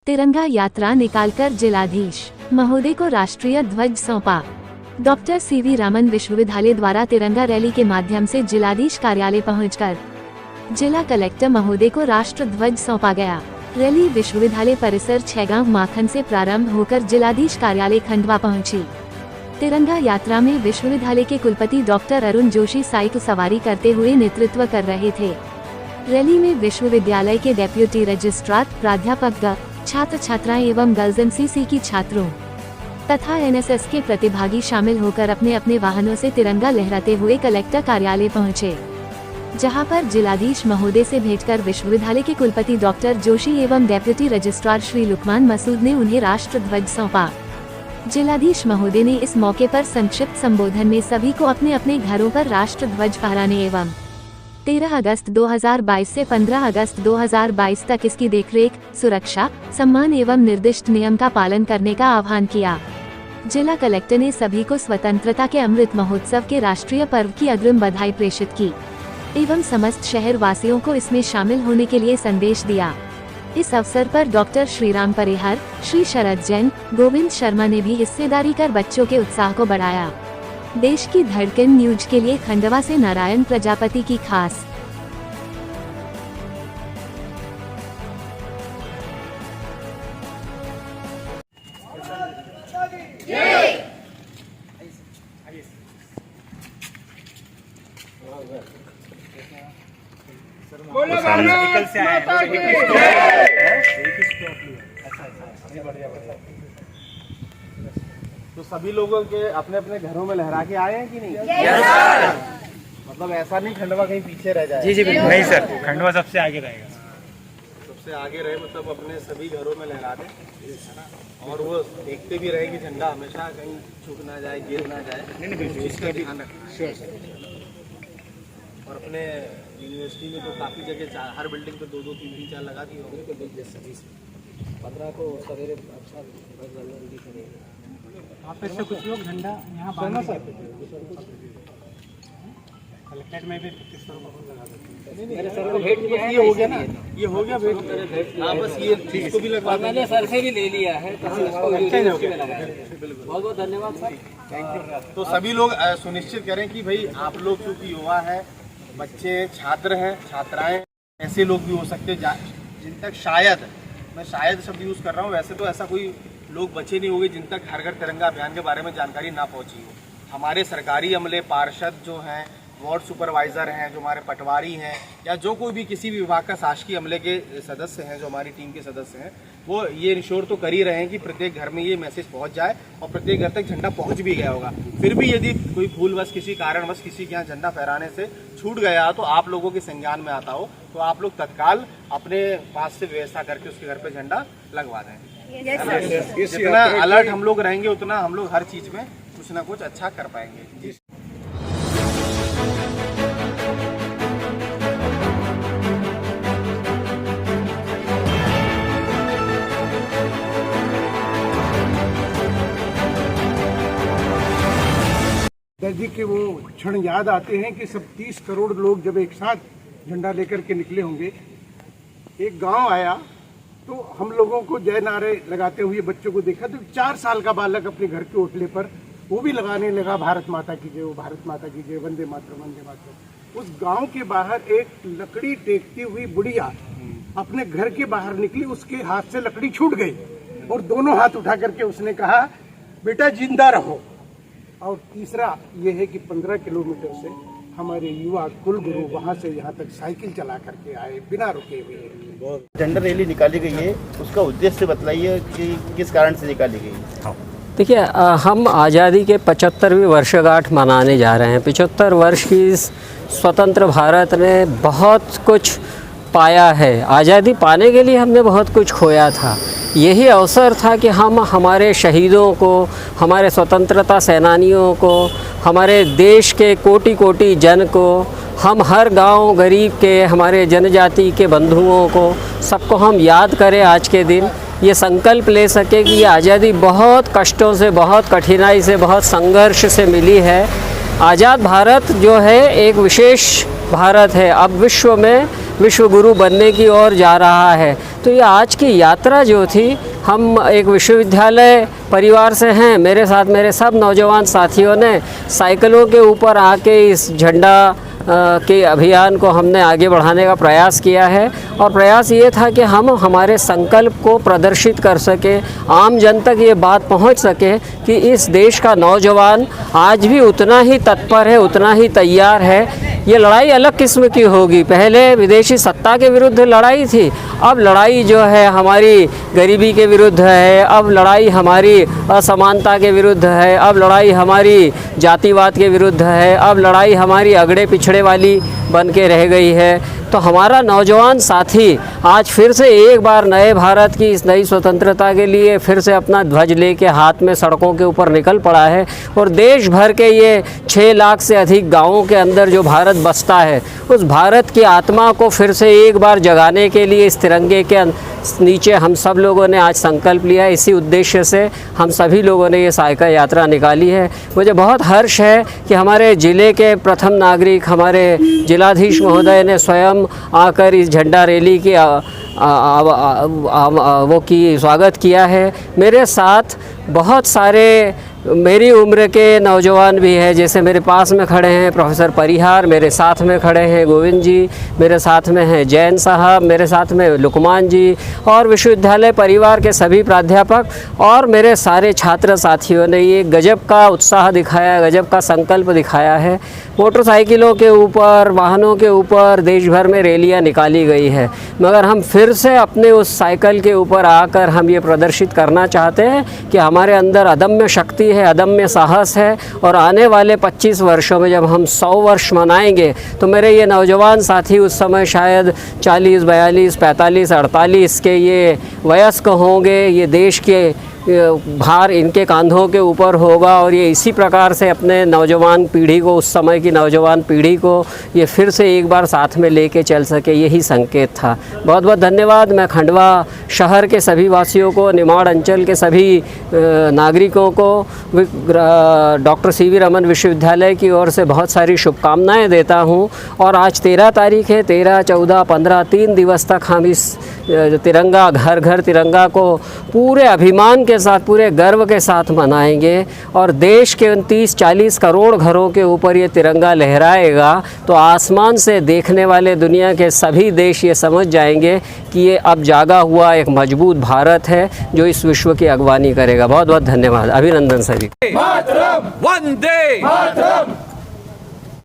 तिरंगा यात्रा निकालकर जिलाधीश महोदय को राष्ट्रीय ध्वज सौंपा। डॉक्टर सीवी रामन विश्वविद्यालय द्वारा तिरंगा रैली के माध्यम से जिलाधीश कार्यालय पहुंचकर जिला कलेक्टर महोदय को राष्ट्र ध्वज सौंपा गया। रैली विश्वविद्यालय परिसर छैगांव माखन से प्रारंभ होकर जिलाधीश कार्यालय खंडवा पहुंची। तिरंगा यात्रा में विश्वविद्यालय के कुलपति डॉक्टर अरुण जोशी साइकिल सवारी करते हुए नेतृत्व कर रहे थे। रैली में विश्वविद्यालय के डेप्यूटी रजिस्ट्रार, प्राध्यापक, छात्र छात्राएं एवं गर्ल्स एनसीसी की छात्रों तथा एनएसएस के प्रतिभागी शामिल होकर अपने अपने वाहनों से तिरंगा लहराते हुए कलेक्टर कार्यालय पहुंचे, जहां पर जिलाधीश महोदय से भेंट कर विश्वविद्यालय के कुलपति डॉक्टर जोशी एवं डेप्यूटी रजिस्ट्रार श्री लुकमान मसूद ने उन्हें राष्ट्र ध्वज सौंपा। जिलाधीश महोदय ने इस मौके पर संक्षिप्त संबोधन में सभी को अपने अपने घरों पर राष्ट्र ध्वज फहराने एवं 13 अगस्त 2022 से 15 अगस्त 2022 तक इसकी देखरेख, सुरक्षा, सम्मान एवं निर्दिष्ट नियम का पालन करने का आह्वान किया। जिला कलेक्टर ने सभी को स्वतंत्रता के अमृत महोत्सव के राष्ट्रीय पर्व की अग्रिम बधाई प्रेषित की एवं समस्त शहर वासियों को इसमें शामिल होने के लिए संदेश दिया। इस अवसर पर डॉक्टर श्रीराम परिहार, श्री शरद जैन, गोविंद शर्मा ने भी हिस्सेदारी कर बच्चों के उत्साह को बढ़ाया। देश की धड़कन न्यूज के लिए खंडवा से नारायण प्रजापति की खास तो सभी लोगों के अपने अपने घरों में लहरा के आए हैं कि नहीं? मतलब ऐसा नहीं खंडवा कहीं पीछे रह जाए। जी बिल्कुल नहीं सर, खंडवा सबसे आगे रहेगा। सबसे आगे रहे मतलब अपने सभी घरों में लहरा दें, और वो देखते भी रहे कि झंडा हमेशा कहीं छूट ना जाए, गिर ना जाए, इसका ध्यान रखें। और अपने यूनिवर्सिटी में तो काफ़ी जगह हर बिल्डिंग पे 2-2, 3-3, 4 लगा दी होगी। 15 को सवेरे अच्छा रेडी करेंगे। आप से कुछ लोग झंडा यहाँ बांधना सकते हैं। कलेक्ट्रेट में भी 25 लगा देते हैं। ये हो गया ना, ये हो गया भेंट। हाँ बस ये इसको भी लगवा, मैंने सर से भी ले लिया है, तो बहुत बहुत धन्यवाद सर, थैंक यू। तो सभी लोग सुनिश्चित करें कि भाई आप लोग क्योंकि युवा है, बच्चे, छात्र हैं, छात्राएं, ऐसे लोग भी हो सकते हैं जिन तक शायद, मैं शायद शब्द यूज़ कर रहा हूँ, वैसे तो ऐसा कोई लोग बचे नहीं होंगे जिन तक हर घर तिरंगा अभियान के बारे में जानकारी ना पहुंची हो। हमारे सरकारी अमले, पार्षद जो हैं, वार्ड सुपरवाइज़र हैं, जो हमारे पटवारी हैं, या जो कोई भी किसी भी विभाग का शासकीय अमले के सदस्य हैं, जो हमारी टीम के सदस्य हैं, वो ये इंश्योर तो कर ही रहे हैं कि प्रत्येक घर में ये मैसेज पहुंच जाए और प्रत्येक घर तक झंडा पहुंच भी गया होगा। फिर भी यदि कोई भूलवश, किसी कारणवश किसी के यहाँ झंडा फहराने से छूट गया तो आप लोगों के संज्ञान में आता हो, तो आप लोग तत्काल अपने पास से व्यवस्था करके उसके घर पर झंडा लगवा दें। जितना अलर्ट हम लोग रहेंगे उतना हम लोग हर चीज़ में कुछ ना कुछ अच्छा कर पाएंगे। जी के वो क्षण याद आते हैं कि सब 30 करोड़ लोग जब एक साथ झंडा लेकर के निकले होंगे। एक गांव आया तो हम लोगों को जय नारे लगाते हुए बच्चों को देखा, तो 4 साल का बालक अपने घर के ओटले पर वो भी लगाने लगा भारत माता की जय, भारत माता की जय, वंदे मातरम, वंदे मातरम। उस गांव के बाहर एक लकड़ी टेकती हुई बुढ़िया अपने घर के बाहर निकली, उसके हाथ से लकड़ी छूट गई और दोनों हाथ उठा करके उसने कहा, बेटा जिंदा रहो। और तीसरा ये है कि 15 किलोमीटर से हमारे युवा कुलगुरु वहाँ से यहाँ तक साइकिल चला करके आए बिना रुके हुए। झंडा रैली निकाली गई है, उसका उद्देश्य बताइए कि किस कारण से निकाली गई है? देखिए, हम आज़ादी के 75वीं वर्षगांठ मनाने जा रहे हैं। 75 वर्ष की स्वतंत्र भारत ने बहुत कुछ पाया है। आज़ादी पाने के लिए हमने बहुत कुछ खोया था। यही अवसर था कि हम हमारे शहीदों को, हमारे स्वतंत्रता सेनानियों को, हमारे देश के कोटि कोटि जन को, हम हर गांव गरीब के, हमारे जनजाति के बंधुओं को, सबको हम याद करें। आज के दिन ये संकल्प ले सके कि ये आज़ादी बहुत कष्टों से, बहुत कठिनाई से, बहुत संघर्ष से मिली है। आज़ाद भारत जो है एक विशेष भारत है, अब विश्व में विश्व गुरु बनने की ओर जा रहा है। तो ये आज की यात्रा जो थी, हम एक विश्वविद्यालय परिवार से हैं, मेरे साथ मेरे सब नौजवान साथियों ने साइकिलों के ऊपर आके इस झंडा के अभियान को हमने आगे बढ़ाने का प्रयास किया है। और प्रयास ये था कि हम हमारे संकल्प को प्रदर्शित कर सके, आम जन तक ये बात पहुंच सके कि इस देश का नौजवान आज भी उतना ही तत्पर है, उतना ही तैयार है। ये लड़ाई अलग किस्म की होगी। पहले विदेशी सत्ता के विरुद्ध लड़ाई थी, अब लड़ाई जो है हमारी गरीबी के विरुद्ध है, अब लड़ाई हमारी असमानता के विरुद्ध है, अब लड़ाई हमारी जातिवाद के विरुद्ध है, अब लड़ाई हमारी अगड़े पिछड़े वाली बन के रह गई है। तो हमारा नौजवान साथी आज फिर से एक बार नए भारत की इस नई स्वतंत्रता के लिए फिर से अपना ध्वज लेके हाथ में सड़कों के ऊपर निकल पड़ा है। और देश भर के ये 6 लाख से अधिक गाँवों के अंदर जो भारत बसता है, उस भारत की आत्मा को फिर से एक बार जगाने के लिए इस तिरंगे के नीचे हम सब लोगों ने आज संकल्प लिया। इसी उद्देश्य से हम सभी लोगों ने ये साइकिल यात्रा निकाली है। मुझे बहुत हर्ष है कि हमारे ज़िले के प्रथम नागरिक, हमारे जिलाधीश महोदय ने स्वयं आकर इस झंडा रैली की स्वागत किया है। मेरे साथ बहुत सारे मेरी उम्र के नौजवान भी हैं, जैसे मेरे पास में खड़े हैं प्रोफेसर परिहार, मेरे साथ में खड़े हैं गोविंद जी, मेरे साथ में हैं जैन साहब, मेरे साथ में लुकमान जी और विश्वविद्यालय परिवार के सभी प्राध्यापक और मेरे सारे छात्र साथियों ने ये गजब का उत्साह दिखाया, गजब का संकल्प दिखाया है। मोटरसाइकिलों के ऊपर, वाहनों के ऊपर देश भर में रैलियाँ निकाली गई है, मगर हम फिर से अपने उस साइकिल के ऊपर आकर हम ये प्रदर्शित करना चाहते हैं कि हमारे अंदर अदम्य शक्ति है, अदम्य साहस है। और आने वाले 25 वर्षों में जब हम 100 वर्ष मनाएंगे तो मेरे ये नौजवान साथी उस समय शायद 40, 42, 45, 48 के ये वयस्क होंगे। ये देश के भार इनके कंधों के ऊपर होगा और ये इसी प्रकार से अपने नौजवान पीढ़ी को, उस समय की नौजवान पीढ़ी को ये फिर से एक बार साथ में लेके चल सके, यही संकेत था। बहुत बहुत धन्यवाद। मैं खंडवा शहर के सभी वासियों को, निमाड़ अंचल के सभी नागरिकों को डॉक्टर सीवी रमन विश्वविद्यालय की ओर से बहुत सारी शुभकामनाएं देता हूं। और आज 13 तारीख है, 13, 14, 15 3 दिवस तक हम इस तिरंगा, घर घर तिरंगा को पूरे अभिमान के साथ, पूरे गर्व के साथ मनाएंगे। और देश के 29-40 करोड़ घरों के ऊपर ये तिरंगा लहराएगा तो आसमान से देखने वाले दुनिया के सभी देश ये समझ जाएंगे कि ये अब जागा हुआ एक मजबूत भारत है जो इस विश्व की अगवानी करेगा। बहुत बहुत धन्यवाद। अभिनंदन सभी। वंदे मातरम।